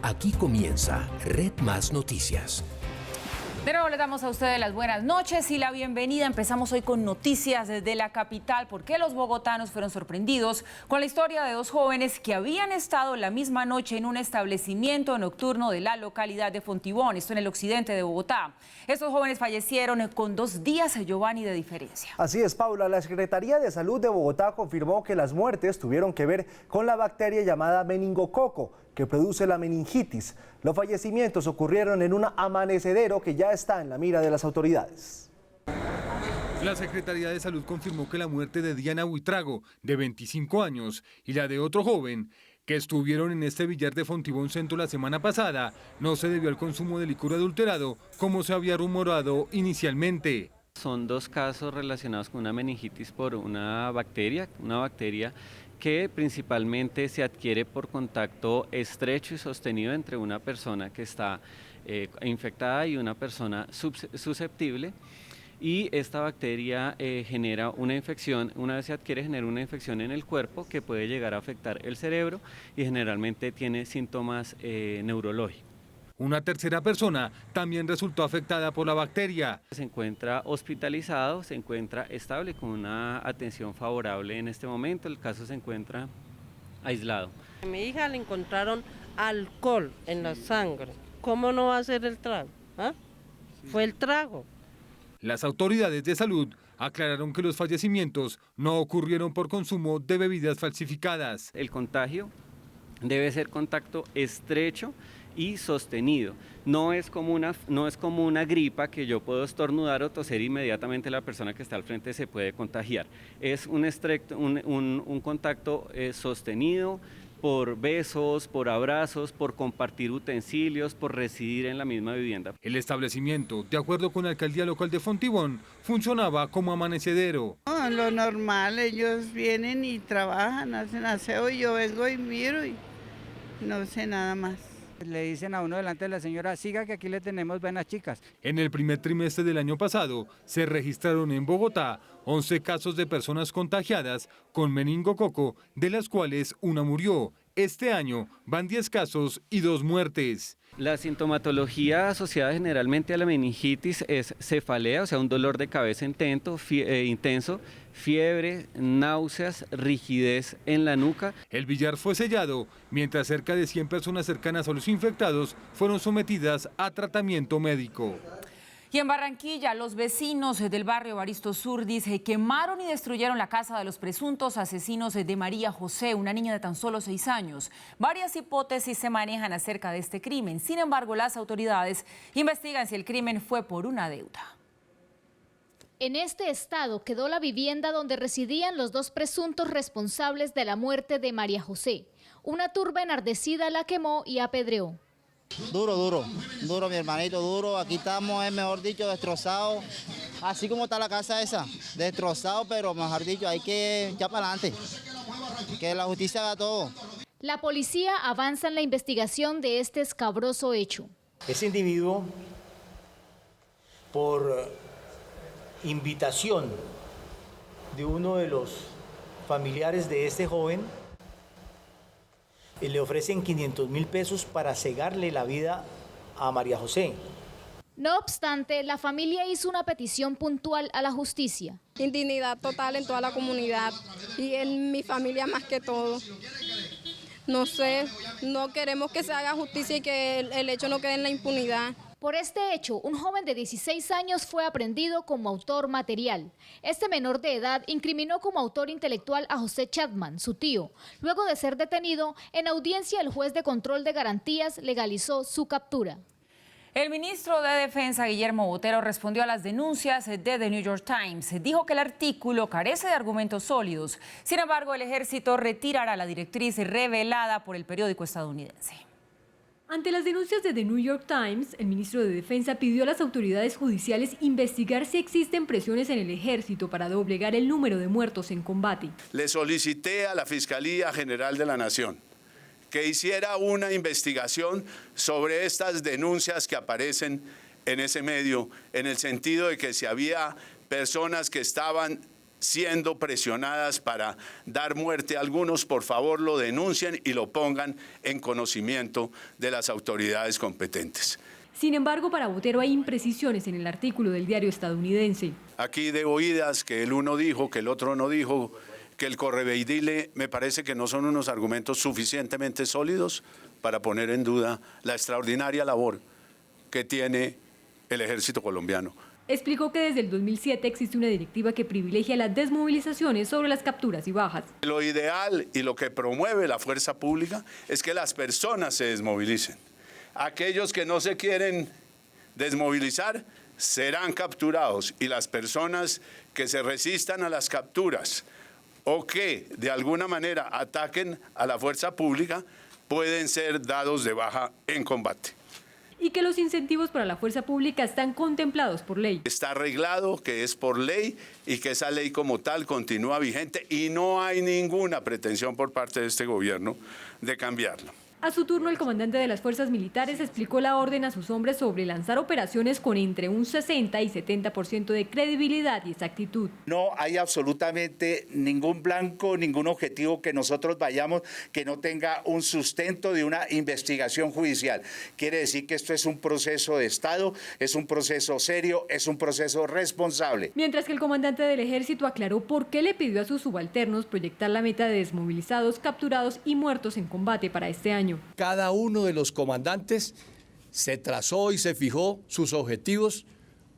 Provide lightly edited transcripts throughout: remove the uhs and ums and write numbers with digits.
Aquí comienza Red Más Noticias. De nuevo le damos a ustedes las buenas noches y la bienvenida. Empezamos hoy con noticias desde la capital, porque los bogotanos fueron sorprendidos con la historia de dos jóvenes que habían estado la misma noche en un establecimiento nocturno de la localidad de Fontibón, esto en el occidente de Bogotá. Estos jóvenes fallecieron con 2 días, Giovanni, de diferencia. Así es, Paula. La Secretaría de Salud de Bogotá confirmó que las muertes tuvieron que ver con la bacteria llamada meningococo, que produce la meningitis. Los fallecimientos ocurrieron en un amanecedero que ya está en la mira de las autoridades. La Secretaría de Salud confirmó que la muerte de Diana Buitrago, de 25 años, y la de otro joven, que estuvieron en este billar de Fontibón Centro la semana pasada, no se debió al consumo de licor adulterado, como se había rumorado inicialmente. Son 2 casos relacionados con una meningitis por una bacteria que principalmente se adquiere por contacto estrecho y sostenido entre una persona que está infectada y una persona susceptible. Y esta bacteria genera una infección, una vez se adquiere genera una infección en el cuerpo que puede llegar a afectar el cerebro y generalmente tiene síntomas neurológicos. Una tercera persona también resultó afectada por la bacteria. Se encuentra hospitalizado, se encuentra estable con una atención favorable en este momento, el caso se encuentra aislado. A mi hija le encontraron alcohol en la sangre. ¿Cómo no va a ser el trago? ¿Ah? Fue el trago. Las autoridades de salud aclararon que los fallecimientos no ocurrieron por consumo de bebidas falsificadas. El contagio debe ser contacto estrecho y sostenido. No es como una gripa que yo puedo estornudar o toser, inmediatamente la persona que está al frente se puede contagiar. Es un contacto sostenido por besos, por abrazos, por compartir utensilios, por residir en la misma vivienda. El establecimiento, de acuerdo con la alcaldía local de Fontibón, funcionaba como amanecedero. No, lo normal, ellos vienen y trabajan, hacen aseo y yo vengo y miro y no sé nada más. Le dicen a uno delante de la señora, siga que aquí le tenemos buenas chicas. En el primer trimestre del año pasado se registraron en Bogotá 11 casos de personas contagiadas con meningococo, de las cuales una murió. Este año van 10 casos y 2 muertes. La sintomatología asociada generalmente a la meningitis es cefalea, o sea, un dolor de cabeza intenso, fiebre, náuseas, rigidez en la nuca. El billar fue sellado, mientras cerca de 100 personas cercanas a los infectados fueron sometidas a tratamiento médico. Y en Barranquilla, los vecinos del barrio Baristo Surdis quemaron y destruyeron la casa de los presuntos asesinos de María José, una niña de tan solo 6 años. Varias hipótesis se manejan acerca de este crimen. Sin embargo, las autoridades investigan si el crimen fue por una deuda. En este estado quedó la vivienda donde residían los 2 presuntos responsables de la muerte de María José. Una turba enardecida la quemó y apedreó. Duro, mi hermanito, duro. Aquí estamos, mejor dicho, destrozados. Así como está la casa esa, destrozado, pero mejor dicho, hay que echar para adelante. Que la justicia haga todo. La policía avanza en la investigación de este escabroso hecho. Ese individuo, por invitación de uno de los familiares de este joven, le ofrecen 500.000 pesos para cegarle la vida a María José. No obstante, la familia hizo una petición puntual a la justicia. Indignidad total en toda la comunidad y en mi familia más que todo. No sé, no queremos que se haga justicia y que el hecho no quede en la impunidad. Por este hecho, un joven de 16 años fue aprehendido como autor material. Este menor de edad incriminó como autor intelectual a José Chapman, su tío. Luego de ser detenido, en audiencia el juez de control de garantías legalizó su captura. El ministro de Defensa, Guillermo Botero, respondió a las denuncias de The New York Times. Dijo que el artículo carece de argumentos sólidos. Sin embargo, el ejército retirará la directriz revelada por el periódico estadounidense. Ante las denuncias de The New York Times, el ministro de Defensa pidió a las autoridades judiciales investigar si existen presiones en el ejército para doblegar el número de muertos en combate. Le solicité a la Fiscalía General de la Nación que hiciera una investigación sobre estas denuncias que aparecen en ese medio, en el sentido de que si había personas que estaban siendo presionadas para dar muerte a algunos, por favor lo denuncien y lo pongan en conocimiento de las autoridades competentes. Sin embargo, para Botero hay imprecisiones en el artículo del diario estadounidense. Aquí de oídas que el uno dijo, que el otro no dijo, que el correveidile, me parece que no son unos argumentos suficientemente sólidos para poner en duda la extraordinaria labor que tiene el ejército colombiano. Explicó que desde el 2007 existe una directiva que privilegia las desmovilizaciones sobre las capturas y bajas. Lo ideal y lo que promueve la fuerza pública es que las personas se desmovilicen. Aquellos que no se quieren desmovilizar serán capturados y las personas que se resistan a las capturas o que de alguna manera ataquen a la fuerza pública pueden ser dados de baja en combate. Y que los incentivos para la fuerza pública están contemplados por ley. Está arreglado que es por ley y que esa ley como tal continúa vigente y no hay ninguna pretensión por parte de este gobierno de cambiarlo. A su turno, el comandante de las fuerzas militares explicó la orden a sus hombres sobre lanzar operaciones con entre un 60 y 70% de credibilidad y exactitud. No hay absolutamente ningún blanco, ningún objetivo que nosotros vayamos que no tenga un sustento de una investigación judicial. Quiere decir que esto es un proceso de Estado, es un proceso serio, es un proceso responsable. Mientras que el comandante del ejército aclaró por qué le pidió a sus subalternos proyectar la meta de desmovilizados, capturados y muertos en combate para este año. Cada uno de los comandantes se trazó y se fijó sus objetivos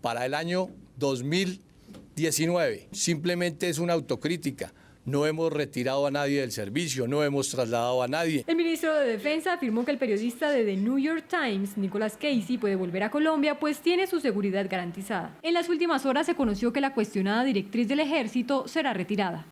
para el año 2019. Simplemente es una autocrítica. No hemos retirado a nadie del servicio, no hemos trasladado a nadie. El ministro de Defensa afirmó que el periodista de The New York Times, Nicholas Casey, puede volver a Colombia, pues tiene su seguridad garantizada. En las últimas horas se conoció que la cuestionada directriz del ejército será retirada.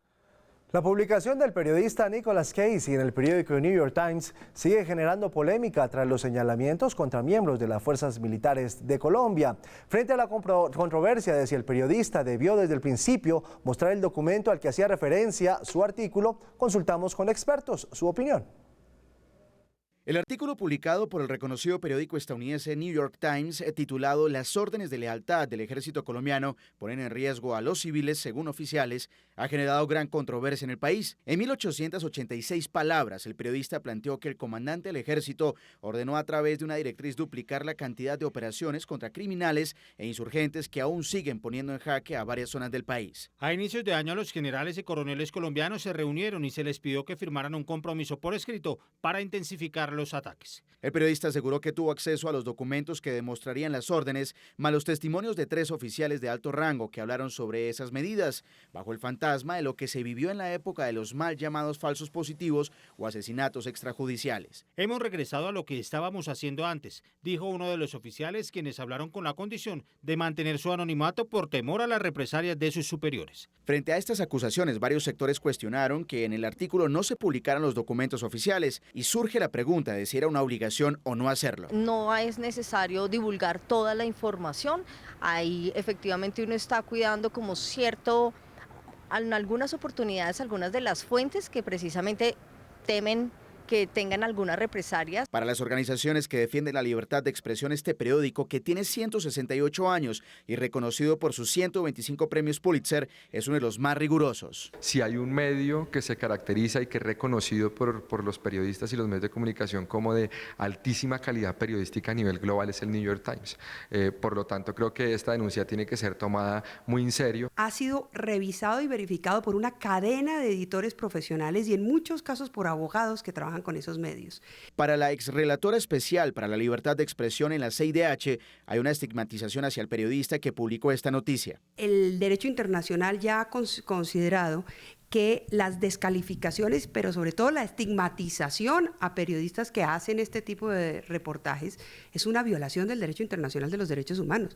La publicación del periodista Nicholas Casey en el periódico New York Times sigue generando polémica tras los señalamientos contra miembros de las fuerzas militares de Colombia. Frente a la controversia de si el periodista debió desde el principio mostrar el documento al que hacía referencia su artículo, consultamos con expertos su opinión. El artículo publicado por el reconocido periódico estadounidense New York Times, titulado "Las órdenes de lealtad del ejército colombiano ponen en riesgo a los civiles según oficiales", ha generado gran controversia en el país. En 1886 palabras, el periodista planteó que el comandante del ejército ordenó a través de una directriz duplicar la cantidad de operaciones contra criminales e insurgentes que aún siguen poniendo en jaque a varias zonas del país. A inicios de año, los generales y coroneles colombianos se reunieron y se les pidió que firmaran un compromiso por escrito para intensificar los ataques. El periodista aseguró que tuvo acceso a los documentos que demostrarían las órdenes, más los testimonios de 3 oficiales de alto rango que hablaron sobre esas medidas, bajo el fantasma de lo que se vivió en la época de los mal llamados falsos positivos o asesinatos extrajudiciales. Hemos regresado a lo que estábamos haciendo antes, dijo uno de los oficiales, quienes hablaron con la condición de mantener su anonimato por temor a las represalias de sus superiores. Frente a estas acusaciones, varios sectores cuestionaron que en el artículo no se publicaran los documentos oficiales y surge la pregunta de si era una obligación o no hacerlo. No es necesario divulgar toda la información, ahí efectivamente uno está cuidando como cierto, en algunas oportunidades, algunas de las fuentes que precisamente temen que tengan algunas represalias. Para las organizaciones que defienden la libertad de expresión, este periódico, que tiene 168 años y reconocido por sus 125 premios Pulitzer, es uno de los más rigurosos. Si hay un medio que se caracteriza y que es reconocido por los periodistas y los medios de comunicación como de altísima calidad periodística a nivel global, es el New York Times. Por lo tanto, creo que esta denuncia tiene que ser tomada muy en serio. Ha sido revisado y verificado por una cadena de editores profesionales y en muchos casos por abogados que trabajan con esos medios. Para la exrelatora especial para la libertad de expresión en la CIDH, hay una estigmatización hacia el periodista que publicó esta noticia. El derecho internacional ya ha considerado que las descalificaciones, pero sobre todo la estigmatización a periodistas que hacen este tipo de reportajes, es una violación del derecho internacional de los derechos humanos.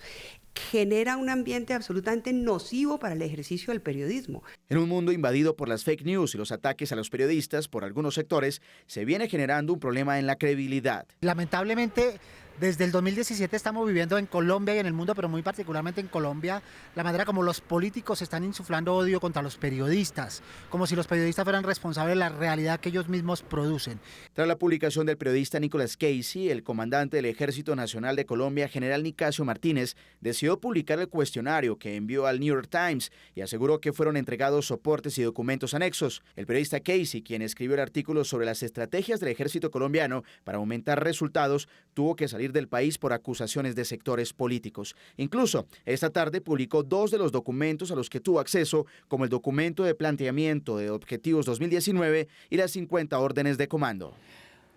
Genera un ambiente absolutamente nocivo para el ejercicio del periodismo. En un mundo invadido por las fake news y los ataques a los periodistas por algunos sectores, se viene generando un problema en la credibilidad. Lamentablemente, Desde el 2017 estamos viviendo en Colombia y en el mundo, pero muy particularmente en Colombia, la manera como los políticos están insuflando odio contra los periodistas, como si los periodistas fueran responsables de la realidad que ellos mismos producen. Tras la publicación del periodista Nicolas Casey, el comandante del Ejército Nacional de Colombia, general Nicasio Martínez, decidió publicar el cuestionario que envió al New York Times y aseguró que fueron entregados soportes y documentos anexos. El periodista Casey, quien escribió el artículo sobre las estrategias del Ejército colombiano para aumentar resultados, tuvo que salir del país por acusaciones de sectores políticos. Incluso, esta tarde publicó 2 de los documentos a los que tuvo acceso, como el documento de planteamiento de objetivos 2019 y las 50 órdenes de comando.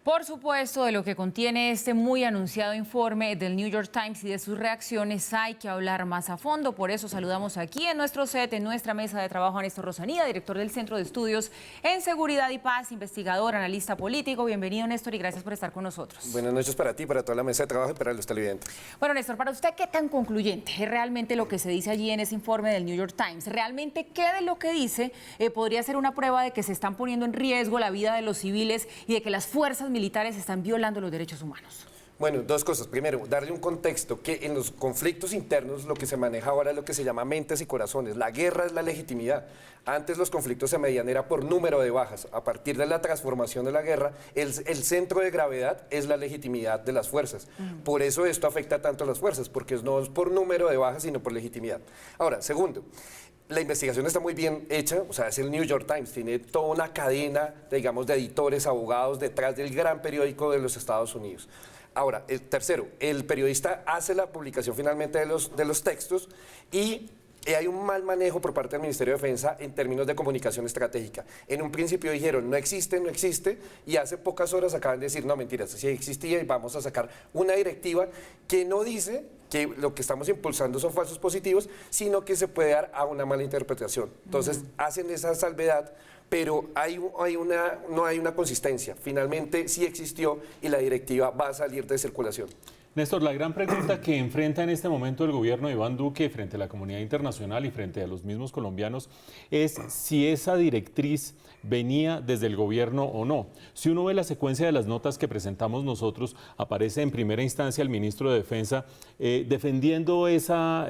Por supuesto, de lo que contiene este muy anunciado informe del New York Times y de sus reacciones hay que hablar más a fondo. Por eso saludamos aquí en nuestro set, en nuestra mesa de trabajo, a Néstor Rosanía, director del Centro de Estudios en Seguridad y Paz, investigador, analista político. Bienvenido, Néstor, y gracias por estar con nosotros. Buenas noches para ti, para toda la mesa de trabajo y para los televidentes. Bueno, Néstor, para usted, ¿qué tan concluyente es realmente lo que se dice allí en ese informe del New York Times? ¿Realmente qué de lo que dice podría ser una prueba de que se están poniendo en riesgo la vida de los civiles y de que las fuerzas militares están violando los derechos humanos? Bueno, 2 cosas. Primero, darle un contexto que en los conflictos internos lo que se maneja ahora es lo que se llama mentes y corazones. La guerra es la legitimidad. Antes los conflictos se medían era por número de bajas. A partir de la transformación de la guerra, el centro de gravedad es la legitimidad de las fuerzas. Por eso esto afecta tanto a las fuerzas, porque no es por número de bajas, sino por legitimidad. Ahora, segundo, la investigación está muy bien hecha, o sea, es el New York Times, tiene toda una cadena, digamos, de editores, abogados detrás del gran periódico de los Estados Unidos. Ahora, el tercero, el periodista hace la publicación finalmente de los textos y hay un mal manejo por parte del Ministerio de Defensa en términos de comunicación estratégica. En un principio dijeron, no existe, y hace pocas horas acaban de decir, no, mentiras, sí existía y vamos a sacar una directiva que no dice que lo que estamos impulsando son falsos positivos, sino que se puede dar a una mala interpretación. Entonces, hacen esa salvedad, pero no hay una consistencia. Finalmente sí existió y la directiva va a salir de circulación. Néstor, la gran pregunta que enfrenta en este momento el gobierno de Iván Duque frente a la comunidad internacional y frente a los mismos colombianos es si esa directriz venía desde el gobierno o no. Si uno ve la secuencia de las notas que presentamos nosotros, aparece en primera instancia el ministro de Defensa defendiendo esa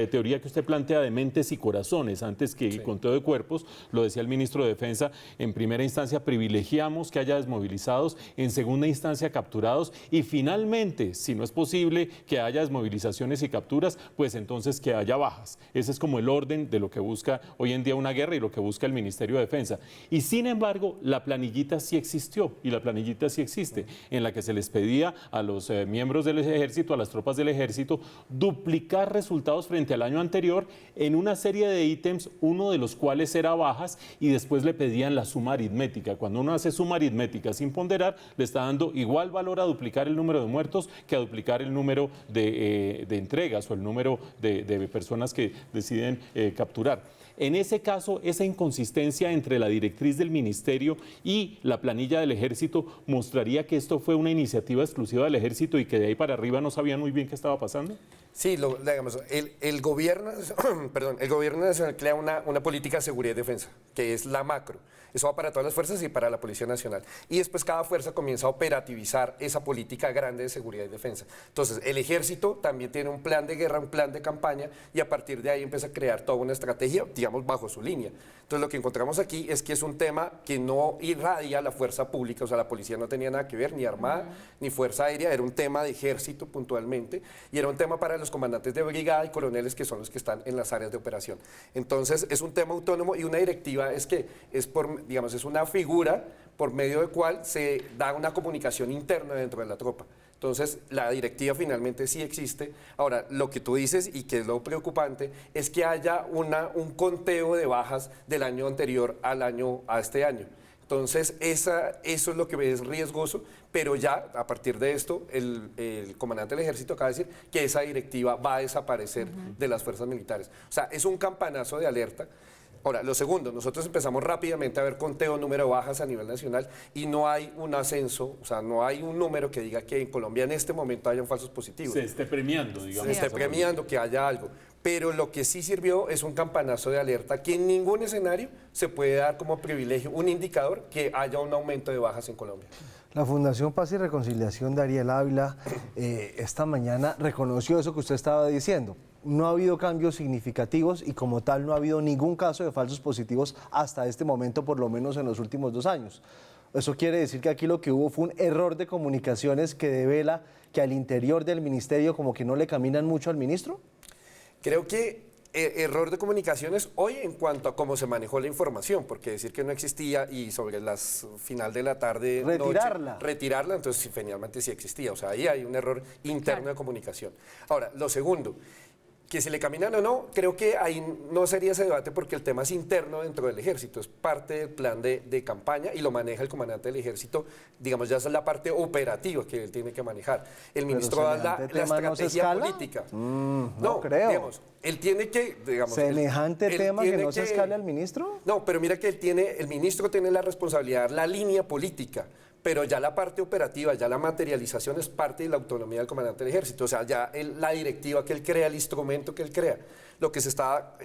teoría que usted plantea de mentes y corazones, antes que conteo de cuerpos. Lo decía el ministro de Defensa, en primera instancia privilegiamos que haya desmovilizados, en segunda instancia capturados y finalmente, si no es posible que haya desmovilizaciones y capturas, pues entonces que haya bajas. Ese es como el orden de lo que busca hoy en día una guerra y lo que busca el Ministerio de Defensa. Y sin embargo, la planillita sí existió y la planillita sí existe, en la que se les pedía a los miembros del ejército, a las tropas del ejército, duplicar resultados frente al año anterior en una serie de ítems, uno de los cuales era bajas, y después le pedían la suma aritmética. Cuando uno hace suma aritmética sin ponderar, le está dando igual valor a duplicar el número de muertos que a duplicar el número de entregas o el número de personas que deciden capturar. En ese caso, esa inconsistencia entre la directriz del ministerio y la planilla del ejército mostraría que esto fue una iniciativa exclusiva del ejército y que de ahí para arriba no sabían muy bien qué estaba pasando. Sí, digamos, el gobierno nacional crea una política de seguridad y defensa, que es la macro. Eso va para todas las fuerzas y para la Policía Nacional. Y después cada fuerza comienza a operativizar esa política grande de seguridad y defensa. Entonces, el ejército también tiene un plan de guerra, un plan de campaña, y a partir de ahí empieza a crear toda una estrategia, digamos, bajo su línea. Entonces, lo que encontramos aquí es que es un tema que no irradia a la fuerza pública, o sea, la policía no tenía nada que ver, ni armada, ni fuerza aérea, era un tema de ejército puntualmente, y era un tema para los comandantes de brigada y coroneles, que son los que están en las áreas de operación. Entonces, es un tema autónomo y una directiva es una figura por medio de cual se da una comunicación interna dentro de la tropa. Entonces, la directiva finalmente sí existe. Ahora, lo que tú dices, y que es lo preocupante, es que haya un conteo de bajas del año anterior a este año. Entonces, eso es lo que es riesgoso, pero ya a partir de esto, el comandante del ejército acaba de decir que esa directiva va a desaparecer de las fuerzas militares. O sea, es un campanazo de alerta. Ahora, lo segundo, nosotros empezamos rápidamente a ver conteo, número de bajas a nivel nacional, y no hay un ascenso, o sea, no hay un número que diga que en Colombia en este momento hayan falsos positivos. Se esté premiando, digamos. Se esté premiando, que haya algo. Pero lo que sí sirvió es un campanazo de alerta que en ningún escenario se puede dar como privilegio, un indicador que haya un aumento de bajas en Colombia. La Fundación Paz y Reconciliación de Ariel Ávila esta mañana reconoció eso que usted estaba diciendo. No ha habido cambios significativos y como tal no ha habido ningún caso de falsos positivos hasta este momento, por lo menos en los últimos 2 años. Eso quiere decir que aquí lo que hubo fue un error de comunicaciones que devela que al interior del ministerio como que no le caminan mucho al ministro. Creo que error de comunicaciones hoy en cuanto a cómo se manejó la información, porque decir que no existía y sobre las final de la tarde retirarla, entonces finalmente sí existía, o sea, ahí hay un error interno de comunicación. Ahora, lo segundo, que si le caminan o no, creo que ahí no sería ese debate porque el tema es interno dentro del ejército, es parte del plan de campaña y lo maneja el comandante del ejército, digamos, ya es la parte operativa que él tiene que manejar. El ministro da la estrategia política. No creo. Digamos, él tiene que, digamos... ¿Semejante tema que no se escale al ministro? No, pero mira que el ministro tiene la responsabilidad, la línea política, pero ya la parte operativa, ya la materialización es parte de la autonomía del comandante del ejército, o sea, ya la directiva que él crea, el instrumento que él crea. Lo que se está,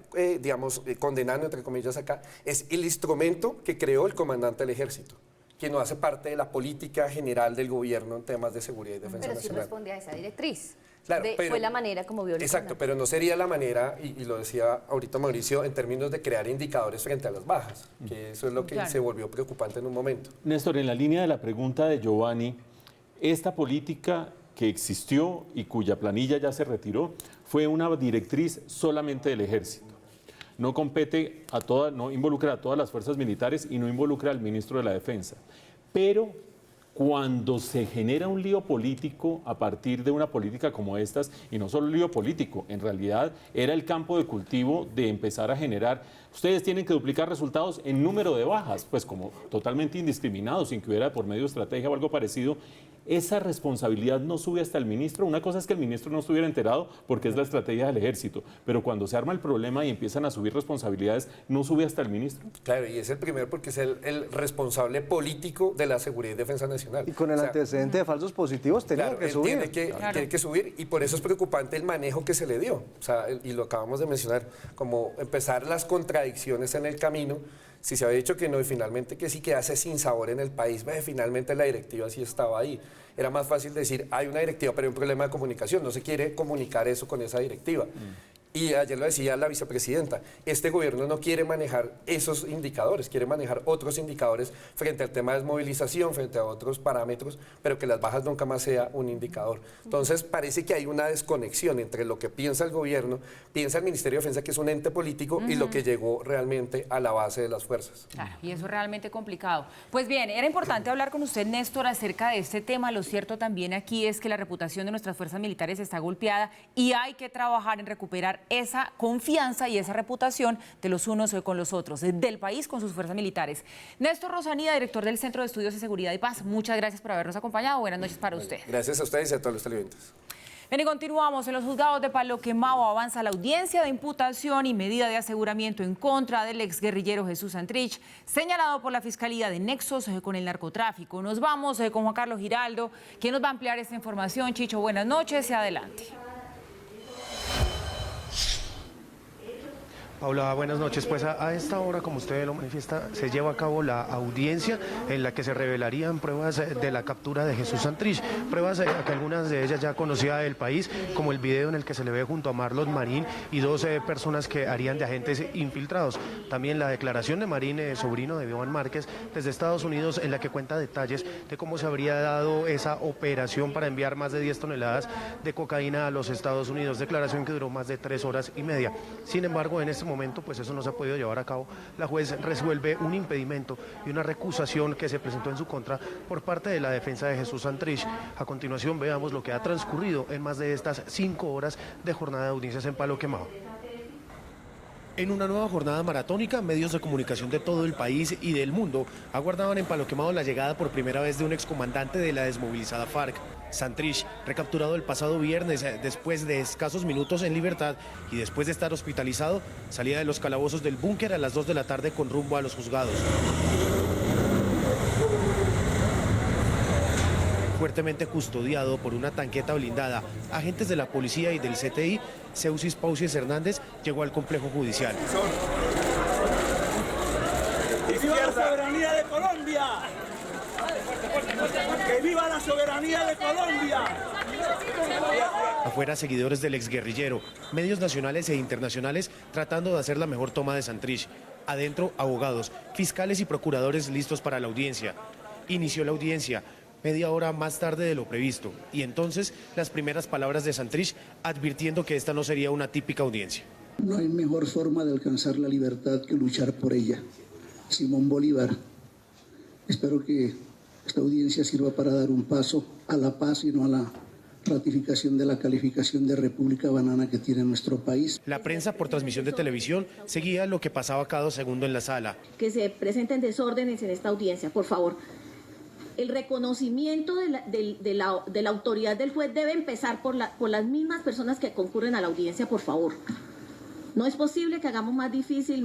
condenando, entre comillas, acá, es el instrumento que creó el comandante del ejército, que no hace parte de la política general del gobierno en temas de seguridad y defensa nacional. Pero sí responde a esa directriz. Claro, fue la manera como vio el Exacto, pero no sería la manera, y lo decía ahorita Mauricio, en términos de crear indicadores frente a las bajas, que eso es lo que se volvió preocupante en un momento. Néstor, en la línea de la pregunta de Giovanni, esta política que existió y cuya planilla ya se retiró, fue una directriz solamente del ejército. No compete no involucra a todas las fuerzas militares y no involucra al ministro de la Defensa. Pero cuando se genera un lío político a partir de una política como estas, y no solo lío político, en realidad era el campo de cultivo de empezar a generar, ustedes tienen que duplicar resultados en número de bajas, pues como totalmente indiscriminados, sin que hubiera por medio estrategia o algo parecido. Esa responsabilidad no sube hasta el ministro. Una cosa es que el ministro no estuviera enterado porque es la estrategia del ejército, pero cuando se arma el problema y empiezan a subir responsabilidades, ¿no sube hasta el ministro? Claro, y es el primero porque es el responsable político de la seguridad y defensa nacional. Y con el antecedente de falsos positivos tenía que subir. Tiene que subir y por eso es preocupante el manejo que se le dio. O sea, y lo acabamos de mencionar, como empezar las contradicciones en el camino. Si se había dicho que no y finalmente que sí quedase sin sabor en el país, finalmente la directiva sí estaba ahí. Era más fácil decir, hay una directiva, pero hay un problema de comunicación, no se quiere comunicar eso con esa directiva. Y ayer lo decía la vicepresidenta, este gobierno no quiere manejar esos indicadores, quiere manejar otros indicadores frente al tema de desmovilización, frente a otros parámetros, pero que las bajas nunca más sea un indicador. Entonces parece que hay una desconexión entre lo que piensa el gobierno, piensa el Ministerio de Defensa, que es un ente político, y lo que llegó realmente a la base de las fuerzas. Claro, y eso es realmente complicado. Pues bien, era importante hablar con usted, Néstor, acerca de este tema. Lo cierto también aquí es que la reputación de nuestras fuerzas militares está golpeada y hay que trabajar en recuperar esa confianza y esa reputación de los unos con los otros, del país con sus fuerzas militares. Néstor Rosanía, director del Centro de Estudios de Seguridad y Paz, muchas gracias por habernos acompañado. Buenas noches para usted. Gracias a ustedes y a todos los televidentes. Bien, y continuamos. En los juzgados de Palo Quemado avanza la audiencia de imputación y medida de aseguramiento en contra del exguerrillero Jesús Santrich, señalado por la Fiscalía de nexos con el narcotráfico. Nos vamos con Juan Carlos Giraldo, quien nos va a ampliar esta información. Chicho, buenas noches y adelante. Paula, buenas noches. Pues a esta hora, como usted lo manifiesta, se lleva a cabo la audiencia en la que se revelarían pruebas de la captura de Jesús Santrich, pruebas que algunas de ellas ya conocía del país, como el video en el que se le ve junto a Marlon Marín y 12 personas que harían de agentes infiltrados. También la declaración de Marín, sobrino de Iván Márquez, desde Estados Unidos, en la que cuenta detalles de cómo se habría dado esa operación para enviar más de 10 toneladas de cocaína a los Estados Unidos, declaración que duró más de 3 horas y media. Sin embargo, en este momento, pues eso no se ha podido llevar a cabo. La juez resuelve un impedimento y una recusación que se presentó en su contra por parte de la defensa de Jesús Santrich. A continuación veamos lo que ha transcurrido en más de estas 5 horas de jornada de audiencias en Palo Quemado. En una nueva jornada maratónica, medios de comunicación de todo el país y del mundo aguardaban en Palo Quemado la llegada por primera vez de un excomandante de la desmovilizada FARC. Santrich, recapturado el pasado viernes después de escasos minutos en libertad y después de estar hospitalizado, salía de los calabozos del búnker a las 2 de la tarde con rumbo a los juzgados. Fuertemente custodiado por una tanqueta blindada, agentes de la policía y del CTI, Seusis Pausies Hernández llegó al complejo judicial. ¡Viva la soberanía de Colombia! ¡Que viva la soberanía de Colombia! Afuera, seguidores del exguerrillero, medios nacionales e internacionales tratando de hacer la mejor toma de Santrich. Adentro, abogados, fiscales y procuradores listos para la audiencia. Inició la audiencia media hora más tarde de lo previsto, y entonces las primeras palabras de Santrich advirtiendo que esta no sería una típica audiencia. No hay mejor forma de alcanzar la libertad que luchar por ella. Simón Bolívar. Espero que esta audiencia sirva para dar un paso a la paz y no a la ratificación de la calificación de República Banana que tiene nuestro país. La prensa por transmisión de televisión seguía lo que pasaba cada segundo en la sala. Que se presenten desórdenes en esta audiencia, por favor. El reconocimiento de la autoridad del juez debe empezar por las mismas personas que concurren a la audiencia, por favor. No es posible que hagamos más difícil,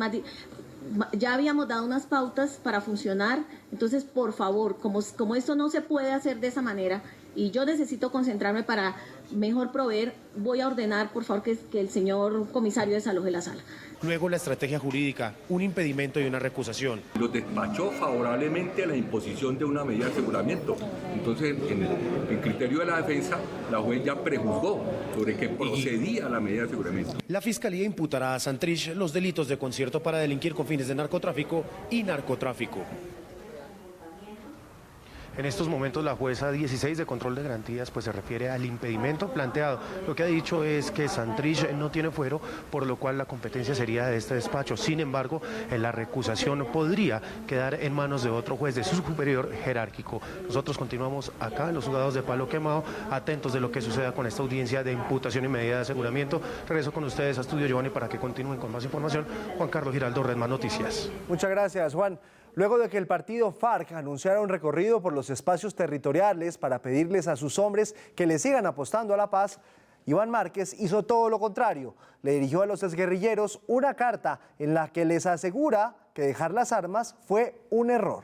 ya habíamos dado unas pautas para funcionar, entonces por favor, como esto no se puede hacer de esa manera y yo necesito concentrarme para mejor proveer, voy a ordenar por favor que el señor comisario desaloje la sala. Luego la estrategia jurídica, un impedimento y una recusación. Los despachó favorablemente a la imposición de una medida de aseguramiento. Entonces, en el criterio de la defensa, la juez ya prejuzgó sobre qué procedía la medida de aseguramiento. La Fiscalía imputará a Santrich los delitos de concierto para delinquir con fines de narcotráfico y narcotráfico. En estos momentos la jueza 16 de control de garantías pues se refiere al impedimento planteado. Lo que ha dicho es que Santrich no tiene fuero, por lo cual la competencia sería de este despacho. Sin embargo, la recusación podría quedar en manos de otro juez de su superior jerárquico. Nosotros continuamos acá en los juzgados de Palo Quemado, atentos de lo que suceda con esta audiencia de imputación y medida de aseguramiento. Regreso con ustedes a Estudio Giovanni para que continúen con más información. Juan Carlos Giraldo, Red Más Noticias. Muchas gracias, Juan. Luego de que el partido FARC anunciara un recorrido por los espacios territoriales para pedirles a sus hombres que le sigan apostando a la paz, Iván Márquez hizo todo lo contrario. Le dirigió a los exguerrilleros una carta en la que les asegura que dejar las armas fue un error.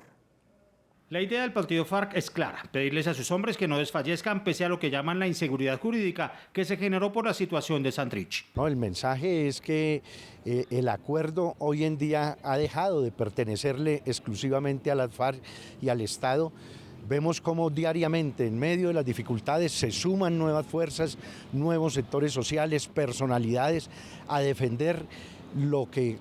La idea del partido FARC es clara, pedirles a sus hombres que no desfallezcan pese a lo que llaman la inseguridad jurídica que se generó por la situación de Santrich. No, el mensaje es que el acuerdo hoy en día ha dejado de pertenecerle exclusivamente a las FARC y al Estado. Vemos cómo diariamente, en medio de las dificultades, se suman nuevas fuerzas, nuevos sectores sociales, personalidades a defender lo que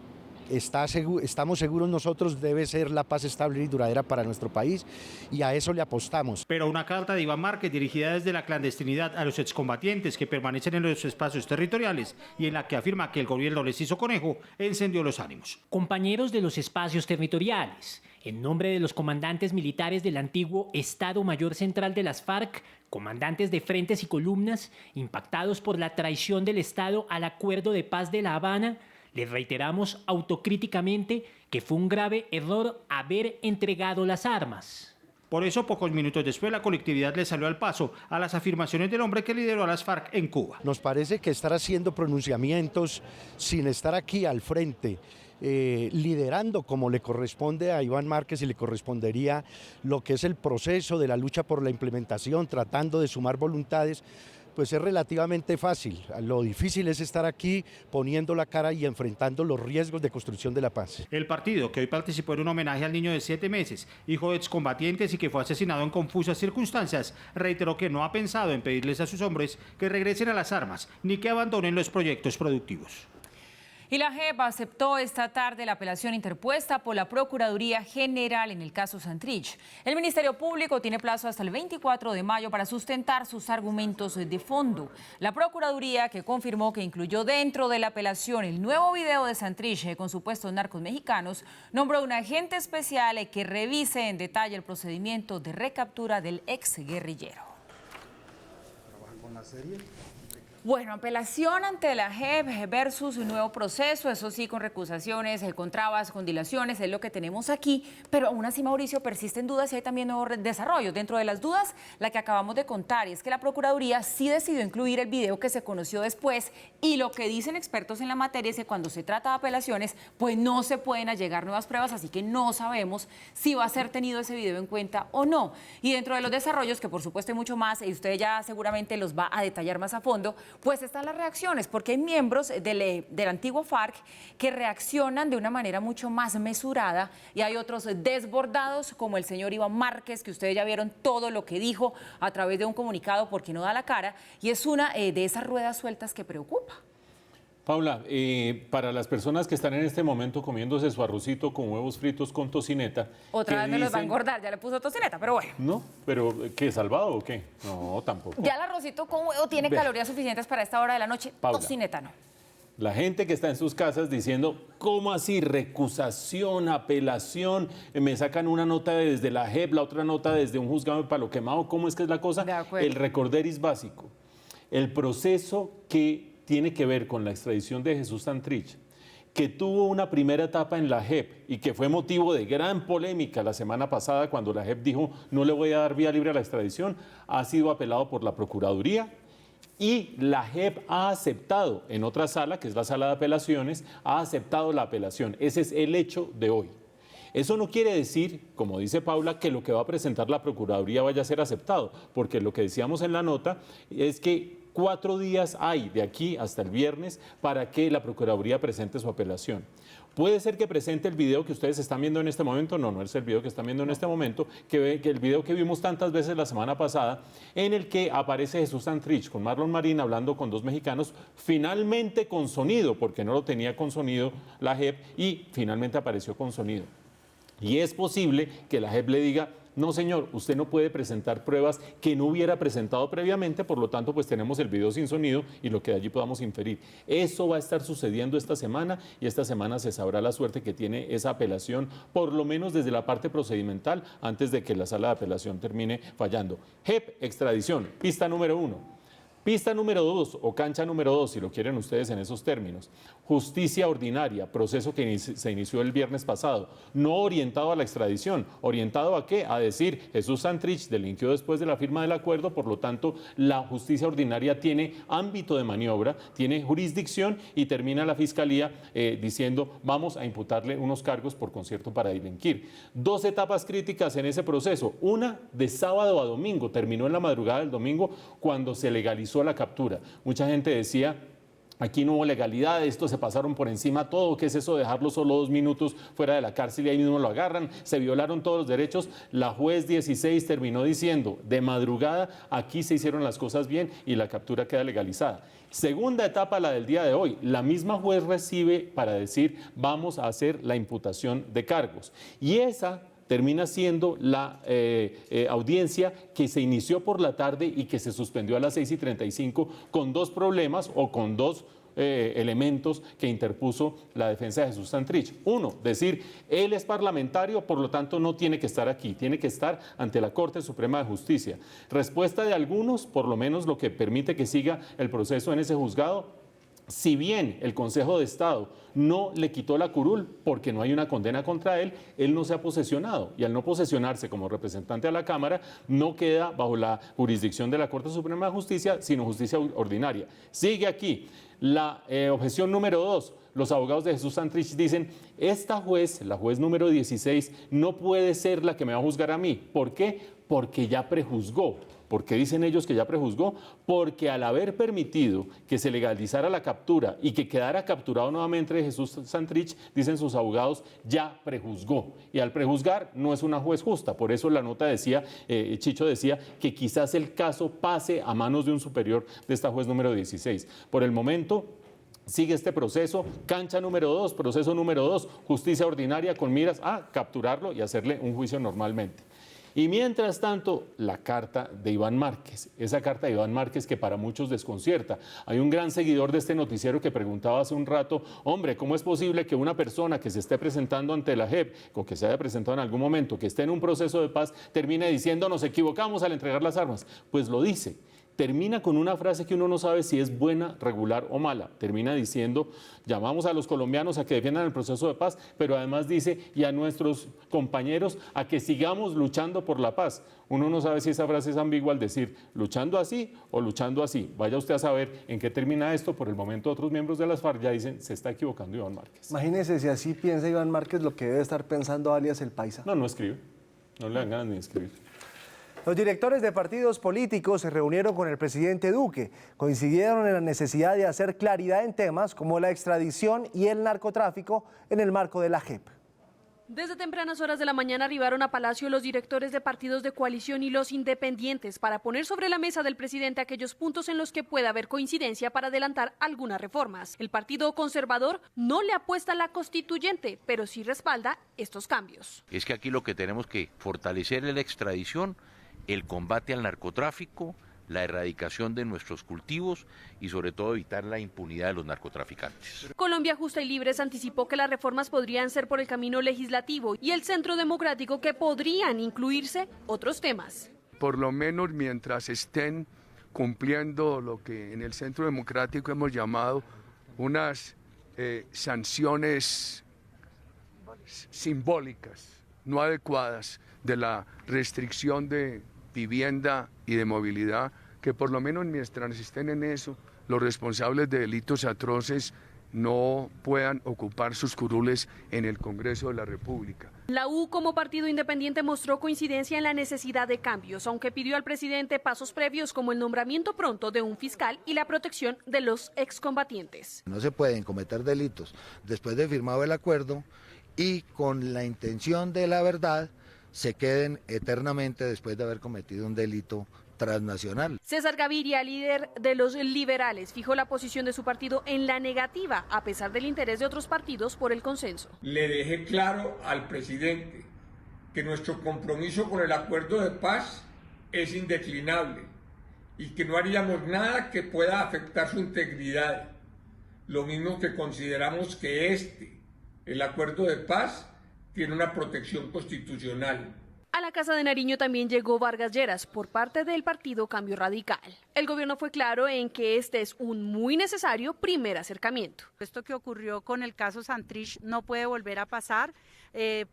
estamos seguros nosotros debe ser la paz estable y duradera para nuestro país, y a eso le apostamos. Pero una carta de Iván Márquez dirigida desde la clandestinidad a los excombatientes que permanecen en los espacios territoriales y en la que afirma que el gobierno les hizo conejo, encendió los ánimos. Compañeros de los espacios territoriales, en nombre de los comandantes militares del antiguo Estado Mayor Central de las FARC, comandantes de frentes y columnas, impactados por la traición del Estado al Acuerdo de Paz de La Habana, les reiteramos autocríticamente que fue un grave error haber entregado las armas. Por eso, pocos minutos después, la colectividad le salió al paso a las afirmaciones del hombre que lideró a las FARC en Cuba. Nos parece que estar haciendo pronunciamientos sin estar aquí al frente, liderando como le corresponde a Iván Márquez y le correspondería lo que es el proceso de la lucha por la implementación, tratando de sumar voluntades, pues es relativamente fácil. Lo difícil es estar aquí poniendo la cara y enfrentando los riesgos de construcción de la paz. El partido, que hoy participó en un homenaje al niño de 7 meses, hijo de excombatientes y que fue asesinado en confusas circunstancias, reiteró que no ha pensado en pedirles a sus hombres que regresen a las armas ni que abandonen los proyectos productivos. Y la JEP aceptó esta tarde la apelación interpuesta por la Procuraduría General en el caso Santrich. El Ministerio Público tiene plazo hasta el 24 de mayo para sustentar sus argumentos de fondo. La Procuraduría, que confirmó que incluyó dentro de la apelación el nuevo video de Santrich con supuestos narcos mexicanos, nombró un agente especial que revise en detalle el procedimiento de recaptura del ex guerrillero. ¿Trabajan con la serie? Bueno, apelación ante la JEP versus un nuevo proceso, eso sí, con recusaciones, con trabas, con dilaciones, es lo que tenemos aquí, pero aún así, Mauricio, persisten dudas y hay también nuevos desarrollos. Dentro de las dudas, la que acabamos de contar, y es que la Procuraduría sí decidió incluir el video que se conoció después, y lo que dicen expertos en la materia es que cuando se trata de apelaciones, pues no se pueden allegar nuevas pruebas, así que no sabemos si va a ser tenido ese video en cuenta o no. Y dentro de los desarrollos, que por supuesto hay mucho más, y usted ya seguramente los va a detallar más a fondo, pues están las reacciones, porque hay miembros del antiguo FARC que reaccionan de una manera mucho más mesurada y hay otros desbordados, como el señor Iván Márquez, que ustedes ya vieron todo lo que dijo a través de un comunicado porque no da la cara, y es una de esas ruedas sueltas que preocupa. Paula, para las personas que están en este momento comiéndose su arrocito con huevos fritos con tocineta... Otra vez me los va a engordar, ya le puso tocineta, pero bueno. No, pero ¿qué, salvado o qué? No, tampoco. Ya el arrocito con huevo tiene calorías suficientes para esta hora de la noche, Paula, tocineta no. La gente que está en sus casas diciendo, ¿cómo así? Recusación, apelación, me sacan una nota desde la JEP, la otra nota desde un juzgado de Palo Quemado, ¿cómo es que es la cosa? El recorderis básico. El proceso que tiene que ver con la extradición de Jesús Santrich, que tuvo una primera etapa en la JEP y que fue motivo de gran polémica la semana pasada cuando la JEP dijo no le voy a dar vía libre a la extradición, ha sido apelado por la Procuraduría y la JEP ha aceptado en otra sala, que es la sala de apelaciones, ha aceptado la apelación. Ese es el hecho de hoy. Eso no quiere decir, como dice Paula, que lo que va a presentar la Procuraduría vaya a ser aceptado, porque lo que decíamos en la nota es que 4 días hay de aquí hasta el viernes para que la Procuraduría presente su apelación. Puede ser que presente el video que ustedes están viendo en este momento, no es el video que están viendo en este momento, que el video que vimos tantas veces la semana pasada, en el que aparece Jesús Santrich con Marlon Marín hablando con 2 mexicanos, finalmente con sonido, porque no lo tenía con sonido la JEP, y finalmente apareció con sonido. Y es posible que la JEP le diga, no señor, usted no puede presentar pruebas que no hubiera presentado previamente, por lo tanto pues tenemos el video sin sonido y lo que de allí podamos inferir. Eso va a estar sucediendo esta semana y esta semana se sabrá la suerte que tiene esa apelación, por lo menos desde la parte procedimental, antes de que la sala de apelación termine fallando. JEP, extradición, pista número 1. Pista número 2 o cancha número 2, si lo quieren ustedes en esos términos. Justicia ordinaria, proceso que se inició el viernes pasado, no orientado a la extradición. ¿Orientado a qué? A decir, Jesús Santrich delinquió después de la firma del acuerdo, por lo tanto, la justicia ordinaria tiene ámbito de maniobra, tiene jurisdicción y termina la fiscalía diciendo, vamos a imputarle unos cargos por concierto para delinquir. 2 etapas críticas en ese proceso. Una de sábado a domingo, terminó en la madrugada del domingo cuando se legalizó la captura. Mucha gente decía, aquí no hubo legalidad, esto se pasaron por encima todo, ¿qué es eso de dejarlo solo 2 minutos fuera de la cárcel y ahí mismo lo agarran? Se violaron todos los derechos. La juez 16 terminó diciendo, de madrugada aquí se hicieron las cosas bien y la captura queda legalizada. Segunda etapa, la del día de hoy. La misma juez recibe para decir, vamos a hacer la imputación de cargos. Y esa termina siendo la audiencia que se inició por la tarde y que se suspendió a las 6:35 con 2 problemas o con 2 elementos que interpuso la defensa de Jesús Santrich. Uno, decir, él es parlamentario, por lo tanto no tiene que estar aquí, tiene que estar ante la Corte Suprema de Justicia. Respuesta de algunos, por lo menos lo que permite que siga el proceso en ese juzgado. Si bien el Consejo de Estado no le quitó la curul porque no hay una condena contra él, él no se ha posesionado y al no posesionarse como representante a la Cámara no queda bajo la jurisdicción de la Corte Suprema de Justicia, sino justicia ordinaria. Sigue aquí la objeción número 2. Los abogados de Jesús Santrich dicen, esta juez, la juez número 16, no puede ser la que me va a juzgar a mí. ¿Por qué? Porque ya prejuzgó. ¿Por qué dicen ellos que ya prejuzgó? Porque al haber permitido que se legalizara la captura y que quedara capturado nuevamente Jesús Santrich, dicen sus abogados, ya prejuzgó. Y al prejuzgar no es una juez justa. Por eso la nota decía, Chicho decía, que quizás el caso pase a manos de un superior de esta juez número 16. Por el momento, sigue este proceso, cancha número 2, proceso número 2, justicia ordinaria con miras a capturarlo y hacerle un juicio normalmente. Y mientras tanto, la carta de Iván Márquez, esa carta de Iván Márquez que para muchos desconcierta. Hay un gran seguidor de este noticiero que preguntaba hace un rato, hombre, ¿cómo es posible que una persona que se esté presentando ante la JEP, o que se haya presentado en algún momento, que esté en un proceso de paz, termine diciendo nos equivocamos al entregar las armas? Pues lo dice. Termina con una frase que uno no sabe si es buena, regular o mala. Termina diciendo, llamamos a los colombianos a que defiendan el proceso de paz, pero además dice, y a nuestros compañeros a que sigamos luchando por la paz. Uno no sabe si esa frase es ambigua al decir, luchando así o luchando así. Vaya usted a saber en qué termina esto. Por el momento otros miembros de las FARC ya dicen, se está equivocando Iván Márquez. Imagínese si así piensa Iván Márquez lo que debe estar pensando alias el Paisa. No escribe. No le dan ganas ni de escribir. Los directores de partidos políticos se reunieron con el presidente Duque. Coincidieron en la necesidad de hacer claridad en temas como la extradición y el narcotráfico en el marco de la JEP. Desde tempranas horas de la mañana arribaron a Palacio los directores de partidos de coalición y los independientes para poner sobre la mesa del presidente aquellos puntos en los que pueda haber coincidencia para adelantar algunas reformas. El Partido Conservador no le apuesta a la constituyente, pero sí respalda estos cambios. Es que aquí lo que tenemos que fortalecer es la extradición, el combate al narcotráfico, la erradicación de nuestros cultivos y sobre todo evitar la impunidad de los narcotraficantes. Colombia Justa y Libres anticipó que las reformas podrían ser por el camino legislativo y el Centro Democrático que podrían incluirse otros temas. Por lo menos mientras estén cumpliendo lo que en el Centro Democrático hemos llamado unas sanciones simbólicas, no adecuadas, de la restricción de vivienda y de movilidad, que por lo menos mientras estén en eso, los responsables de delitos atroces no puedan ocupar sus curules en el Congreso de la República. La U como partido independiente mostró coincidencia en la necesidad de cambios, aunque pidió al presidente pasos previos como el nombramiento pronto de un fiscal y la protección de los excombatientes. No se pueden cometer delitos después de firmado el acuerdo y con la intención de la verdad se queden eternamente después de haber cometido un delito transnacional. César Gaviria, líder de los liberales, fijó la posición de su partido en la negativa, a pesar del interés de otros partidos por el consenso. Le dejé claro al presidente que nuestro compromiso con el acuerdo de paz es indeclinable y que no haríamos nada que pueda afectar su integridad. Lo mismo que consideramos que el acuerdo de paz, tiene una protección constitucional. A la Casa de Nariño también llegó Vargas Lleras por parte del partido Cambio Radical. El gobierno fue claro en que este es un muy necesario primer acercamiento. Esto que ocurrió con el caso Santrich no puede volver a pasar.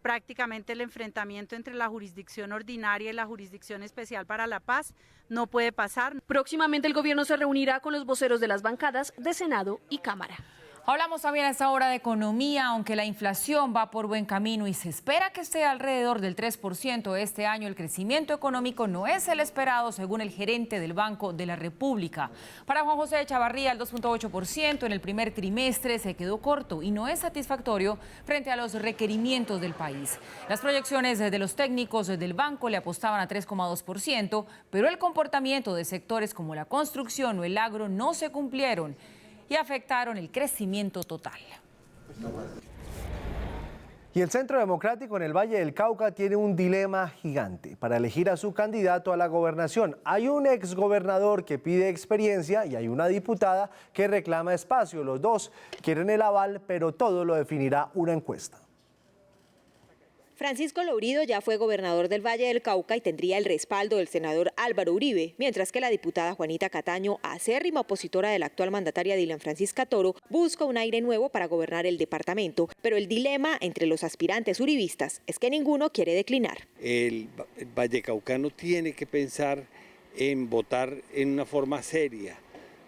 Prácticamente el enfrentamiento entre la jurisdicción ordinaria y la jurisdicción especial para la paz no puede pasar. Próximamente el gobierno se reunirá con los voceros de las bancadas de Senado y Cámara. Hablamos también a esta hora de economía, aunque la inflación va por buen camino y se espera que esté alrededor del 3% este año. El crecimiento económico no es el esperado, según el gerente del Banco de la República. Para Juan José Echavarría, el 2.8% en el primer trimestre se quedó corto y no es satisfactorio frente a los requerimientos del país. Las proyecciones de los técnicos del banco le apostaban a 3.2%, pero el comportamiento de sectores como la construcción o el agro no se cumplieron y afectaron el crecimiento total. Y el Centro Democrático en el Valle del Cauca tiene un dilema gigante para elegir a su candidato a la gobernación. Hay un exgobernador que pide experiencia y hay una diputada que reclama espacio. Los dos quieren el aval, pero todo lo definirá una encuesta. Francisco Lourido ya fue gobernador del Valle del Cauca y tendría el respaldo del senador Álvaro Uribe, mientras que la diputada Juanita Cataño, acérrima opositora de la actual mandataria Dylan Francisca Toro, busca un aire nuevo para gobernar el departamento. Pero el dilema entre los aspirantes uribistas es que ninguno quiere declinar. El vallecaucano tiene que pensar en votar en una forma seria,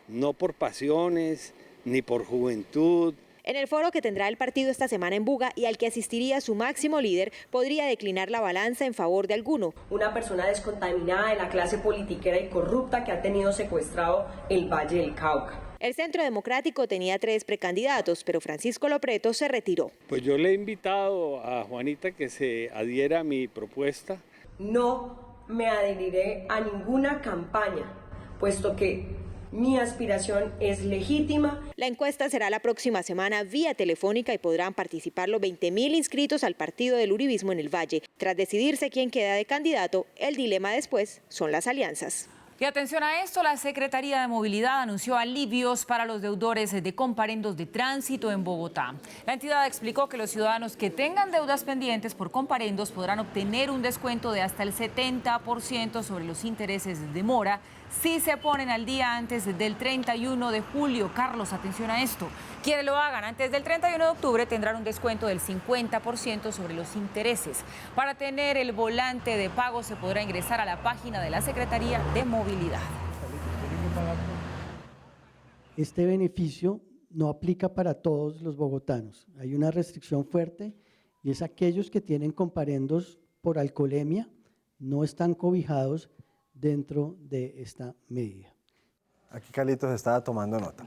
no por pasiones ni por juventud. En el foro que tendrá el partido esta semana en Buga y al que asistiría su máximo líder, podría declinar la balanza en favor de alguno. Una persona descontaminada de la clase politiquera y corrupta que ha tenido secuestrado el Valle del Cauca. El Centro Democrático tenía 3 precandidatos, pero Francisco Lopreto se retiró. Pues yo le he invitado a Juanita que se adhiera a mi propuesta. No me adheriré a ninguna campaña, puesto que mi aspiración es legítima. La encuesta será la próxima semana vía telefónica y podrán participar los 20.000 inscritos al partido del uribismo en el Valle. Tras decidirse quién queda de candidato, el dilema después son las alianzas. Y atención a esto, la Secretaría de Movilidad anunció alivios para los deudores de comparendos de tránsito en Bogotá. La entidad explicó que los ciudadanos que tengan deudas pendientes por comparendos podrán obtener un descuento de hasta el 70% sobre los intereses de mora si se ponen al día antes del 31 de julio. Carlos, atención a esto. Quienes lo hagan antes del 31 de octubre tendrán un descuento del 50% sobre los intereses. Para tener el volante de pago se podrá ingresar a la página de la Secretaría de Movilidad. Este beneficio no aplica para todos los bogotanos. Hay una restricción fuerte y es aquellos que tienen comparendos por alcoholemia no están cobijados dentro de esta medida. Aquí Carlitos estaba tomando nota.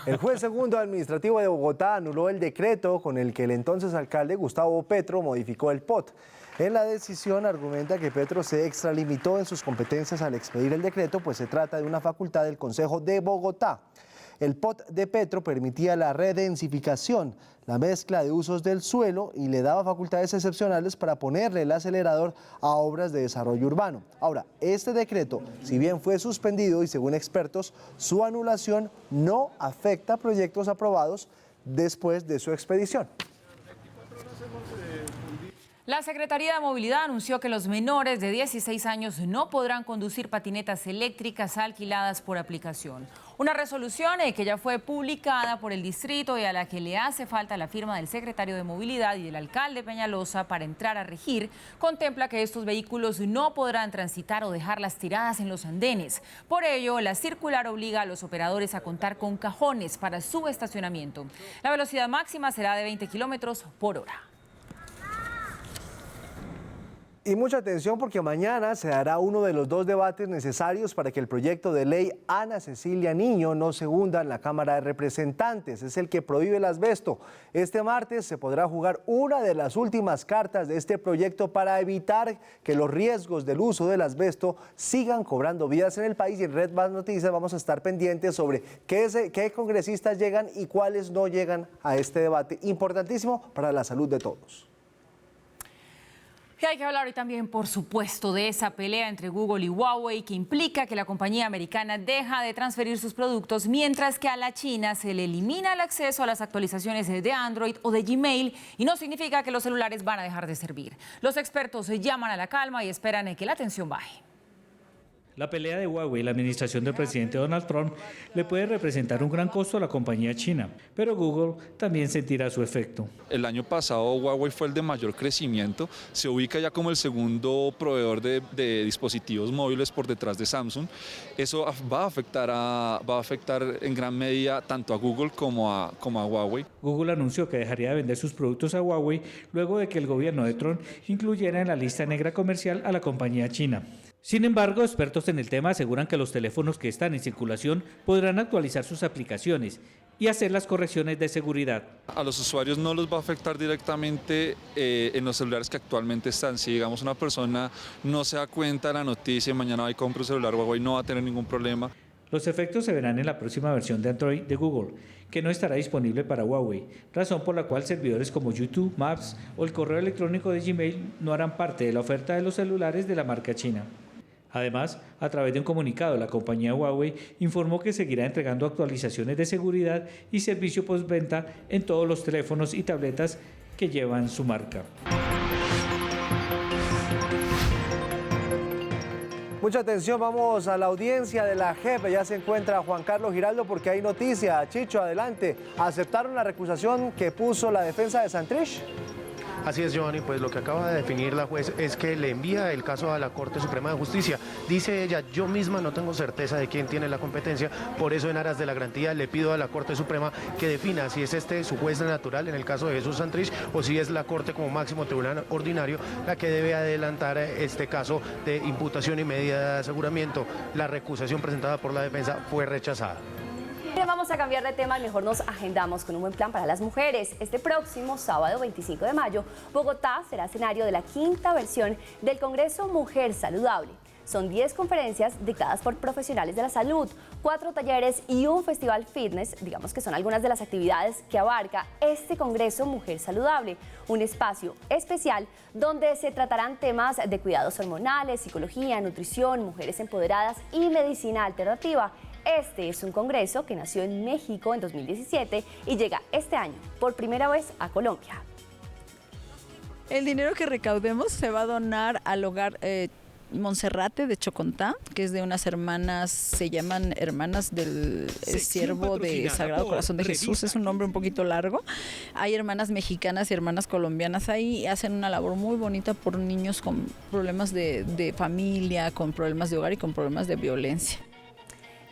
El juez segundo administrativo de Bogotá anuló el decreto con el que el entonces alcalde Gustavo Petro modificó el POT. En la decisión argumenta que Petro se extralimitó en sus competencias al expedir el decreto, pues se trata de una facultad del Consejo de Bogotá. El POT de Petro permitía la redensificación, la mezcla de usos del suelo y le daba facultades excepcionales para ponerle el acelerador a obras de desarrollo urbano. Ahora, este decreto, si bien fue suspendido y según expertos, su anulación no afecta proyectos aprobados después de su expedición. La Secretaría de Movilidad anunció que los menores de 16 años no podrán conducir patinetas eléctricas alquiladas por aplicación. Una resolución que ya fue publicada por el distrito y a la que le hace falta la firma del secretario de Movilidad y del alcalde Peñalosa para entrar a regir, contempla que estos vehículos no podrán transitar o dejarlas tiradas en los andenes. Por ello, la circular obliga a los operadores a contar con cajones para su estacionamiento. La velocidad máxima será de 20 kilómetros por hora. Y mucha atención porque mañana se dará uno de los 2 debates necesarios para que el proyecto de ley Ana Cecilia Niño no se hunda en la Cámara de Representantes. Es el que prohíbe el asbesto. Este martes se podrá jugar una de las últimas cartas de este proyecto para evitar que los riesgos del uso del asbesto sigan cobrando vidas en el país. Y en Red Más Noticias vamos a estar pendientes sobre qué congresistas llegan y cuáles no llegan a este debate importantísimo para la salud de todos. Y hay que hablar hoy también, por supuesto, de esa pelea entre Google y Huawei que implica que la compañía americana deja de transferir sus productos, mientras que a la China se le elimina el acceso a las actualizaciones de Android o de Gmail, y no significa que los celulares van a dejar de servir. Los expertos llaman a la calma y esperan que la tensión baje. La pelea de Huawei y la administración del presidente Donald Trump le puede representar un gran costo a la compañía china, pero Google también sentirá su efecto. El año pasado Huawei fue el de mayor crecimiento, se ubica ya como el segundo proveedor de dispositivos móviles por detrás de Samsung. Eso va a afectar en gran medida tanto a Google como a Huawei. Google anunció que dejaría de vender sus productos a Huawei luego de que el gobierno de Trump incluyera en la lista negra comercial a la compañía china. Sin embargo, expertos en el tema aseguran que los teléfonos que están en circulación podrán actualizar sus aplicaciones y hacer las correcciones de seguridad. A los usuarios no los va a afectar directamente en los celulares que actualmente están. Si digamos una persona no se da cuenta de la noticia y mañana va y compra un celular Huawei, no va a tener ningún problema. Los efectos se verán en la próxima versión de Android de Google, que no estará disponible para Huawei, razón por la cual servidores como YouTube, Maps o el correo electrónico de Gmail no harán parte de la oferta de los celulares de la marca china. Además, a través de un comunicado, la compañía Huawei informó que seguirá entregando actualizaciones de seguridad y servicio postventa en todos los teléfonos y tabletas que llevan su marca. Mucha atención, vamos a la audiencia de la JEP. Ya se encuentra Juan Carlos Giraldo porque hay noticia. Chicho, adelante. ¿Aceptaron la recusación que puso la defensa de Santrich? Así es, Giovanni, pues lo que acaba de definir la juez es que le envía el caso a la Corte Suprema de Justicia. Dice ella, yo misma no tengo certeza de quién tiene la competencia, por eso en aras de la garantía le pido a la Corte Suprema que defina si es su juez natural en el caso de Jesús Santrich o si es la Corte como máximo tribunal ordinario la que debe adelantar este caso de imputación y medida de aseguramiento. La recusación presentada por la defensa fue rechazada. Vamos a cambiar de tema y mejor nos agendamos con un buen plan para las mujeres. Este próximo sábado 25 de mayo, Bogotá será escenario de la 5ª versión del Congreso Mujer Saludable. Son 10 conferencias dictadas por profesionales de la salud, 4 talleres y un festival fitness, digamos que son algunas de las actividades que abarca este Congreso Mujer Saludable, un espacio especial donde se tratarán temas de cuidados hormonales, psicología, nutrición, mujeres empoderadas y medicina alternativa. Este es un congreso que nació en México en 2017 y llega este año por primera vez a Colombia. El dinero que recaudemos se va a donar al hogar Monserrate de Chocontá, que es de unas hermanas, se llaman Hermanas del Siervo de Sagrado Corazón de Jesús, es un nombre un poquito largo. Hay hermanas mexicanas y hermanas colombianas ahí y hacen una labor muy bonita por niños con problemas de familia, con problemas de hogar y con problemas de violencia.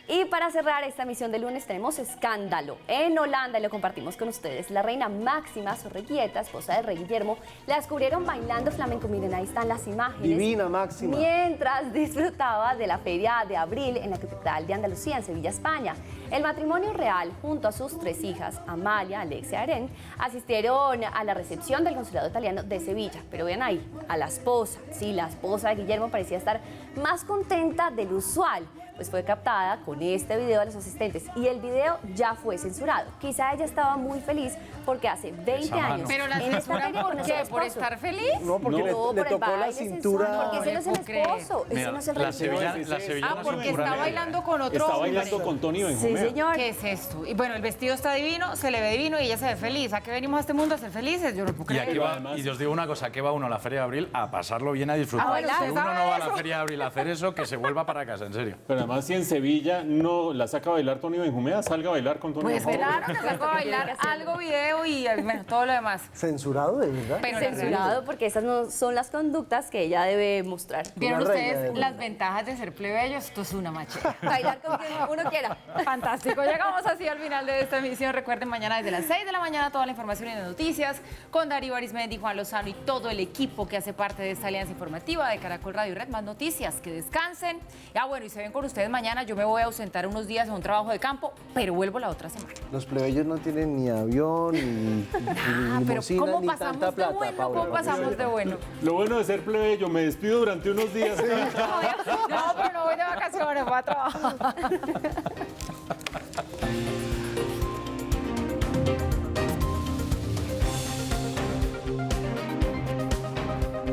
Y para cerrar esta emisión de lunes tenemos escándalo en Holanda y lo compartimos con ustedes. La reina Máxima Zorreguieta, esposa del rey Guillermo, la descubrieron bailando flamenco. Miren, ahí están las imágenes. Divina Máxima. Mientras disfrutaba de la feria de abril en la capital de Andalucía, en Sevilla, España. El matrimonio real, junto a sus 3 hijas, Amalia, Alexia y Aren, asistieron a la recepción del consulado italiano de Sevilla. Pero vean ahí, a la esposa. Sí, la esposa de Guillermo parecía estar más contenta del usual, pues fue captada con este video de los asistentes y el video ya fue censurado. Quizá ella estaba muy feliz porque hace 20 años... ¿Pero la censuran por qué? ¿Por estar feliz? No, porque le tocó la cintura. Porque ese no es el esposo, ese no es el rey. Porque está bailando con otro Está hombre. bailando con Tony Benjumea. Sí, señor. ¿Qué es esto? Y bueno, el vestido está divino, se le ve divino y ella se ve feliz. ¿A qué venimos a este mundo a ser felices? Yo no puedo Y creer. aquí va, y os digo una cosa, ¿qué va uno a la Feria de Abril? A pasarlo bien, a disfrutar. A bailar, Si uno no ¿sabe va a la eso? Feria de Abril a hacer eso, que se vuelva para casa, en serio. Pero además, si en Sevilla no la saca a bailar Tony Benjumea, salga a bailar con Tony Pues Benjumea. claro, te saco a bailar algo, video y bueno, todo lo demás. ¿Censurado, de verdad? Pero Censurado porque esas no son las conductas que ella debe mostrar. ¿Vieron Una reina ustedes de las ventajas de ser plebeyos? Esto es una machera. Bailar con quien uno quiera. Fantástico. Llegamos así al final de esta emisión. Recuerden, mañana desde las 6 de la mañana toda la información y las noticias con Darío Arismendi, Juan Lozano y todo el equipo que hace parte de esta alianza informativa de Caracol Radio y Red. Más noticias, que descansen. Bueno, y se ven con ustedes mañana. Yo me voy a ausentar unos días a un trabajo de campo, pero vuelvo la otra semana. Los plebeyos no tienen ni avión, ni Pero limusina, ¿cómo ni pasamos tanta de plata, bueno? Paula. ¿Cómo pasamos de bueno? Lo bueno de ser plebeyo, me despido durante unos días. No, pero no voy de vacaciones, voy a trabajar.